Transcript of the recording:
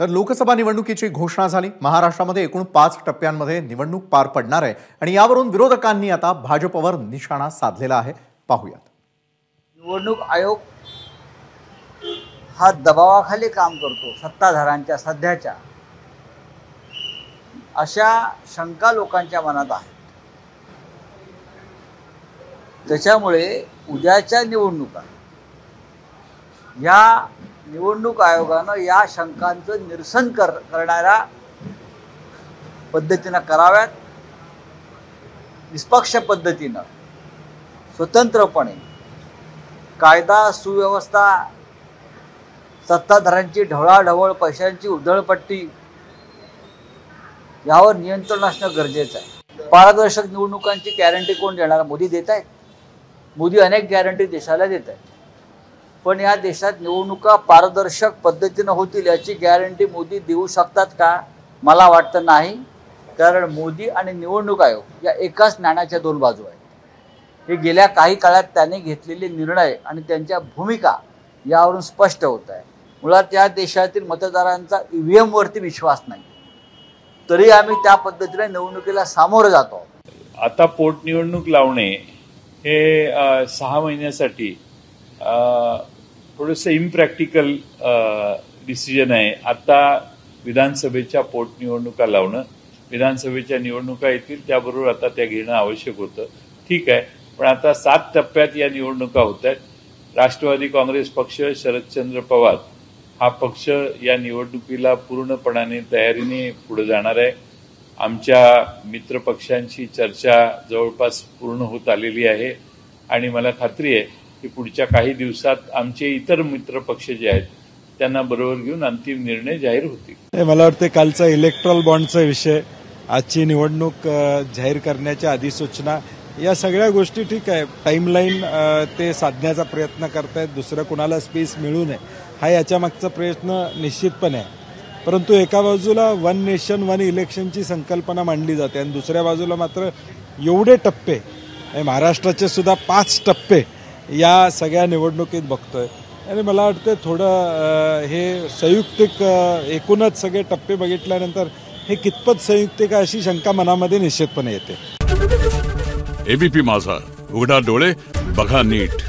तर लोकसभा निवडणुकीची घोषणा झाली। महाराष्ट्रामध्ये एकूण 5 टप्प्यांमध्ये निवडणूक पार पडणार आहे आणि यावरून विरोधकांनी आता भाजपवर निशाणा साधलेला आहे। पाहूयात। निवडणूक आयोग हा दबावाखाली काम करतो, सत्ताधाऱ्यांच्या सध्याच्या अशा शंका लोकांच्या मनात आहे। त्याच्यामुळे उद्याच्या निवडणुका या निवडणूक आयोगानं या शंकांचं निरसन करणाऱ्या पद्धतीनं कराव्यात, निष्पक्ष पद्धतीनं, स्वतंत्रपणे, कायदा सुव्यवस्था, सत्ताधाऱ्यांची ढवळाढवळ, पैशांची उधळपट्टी यावर नियंत्रण असणं गरजेचं आहे। पारदर्शक निवडणुकांची गॅरंटी कोण देणार? मोदी देत आहेत। मोदी अनेक गॅरंटी देशाला देत आहेत, पण या देशात निवडणुका पारदर्शक पद्धतीनं होतील याची गॅरंटी मोदी देऊ शकतात का? मला वाटतं नाही, कारण मोदी आणि निवडणूक आयोग या एकाच नाण्याच्या दोन बाजू आहेत। हे गेल्या काही काळात त्यांनी घेतलेले निर्णय आणि त्यांच्या भूमिका यावरून स्पष्ट होत आहे। मुळात या देशातील मतदारांचा EVM वरती विश्वास नाही, तरी आम्ही त्या पद्धतीने निवडणुकीला सामोरं जातो। आता पोटनिवडणूक लावणे हे 6 महिन्यासाठी थोडंसं इम्प्रॅक्टिकल डिसिजन आहे। आता विधानसभेच्या पोटनिवडणुका लावणं, विधानसभेच्या निवडणुका येतील त्याबरोबर आता त्या घेणं आवश्यक होतं। ठीक आहे, पण आता 7 टप्प्यात या निवडणुका होत आहेत। राष्ट्रवादी काँग्रेस पक्ष, शरदचंद्र पवार हा पक्ष या निवडणुकीला पूर्णपणाने तयारीने पुढे जाणार आहे। आमच्या मित्र पक्षांची चर्चा जवळपास पूर्ण होत आलेली आहे आणि मला खात्री आहे की पुढच्या काही दिवसात आमचे इतर मित्र पक्ष जे आहेत त्यांना बरोबर घेऊन अंतिम निर्णय जाहीर होतील। मला वाटतं कालचा इलेक्ट्रल बॉन्डचा विषय, आजची निवडणूक जाहीर करण्याच्या अधिसूचना, या सगळ्या गोष्टी ठीक आहे, टाइमलाईन ते साधण्याचा प्रयत्न करतायत, दुसरं कुणाला स्पेस मिळू नये हा याच्या मागचा प्रयत्न निश्चितपणे आहे। परंतु एका बाजूला वन नेशन वन इलेक्शनची संकल्पना मांडली जाते आणि दुसऱ्या बाजूला मात्र एवढे टप्पे, महाराष्ट्राचे सुद्धा 5 टप्पे या सगळ्या निवडणुकीत बघतोय आणि मला वाटतं थोडं हे संयुक्तिक एकूणच सगळे टप्पे बघितल्यानंतर हे कितपत संयुक्तिक अशी शंका मनामध्ये निश्चितपणे येते। ABP माझा, उघडा डोळे बघा नीट।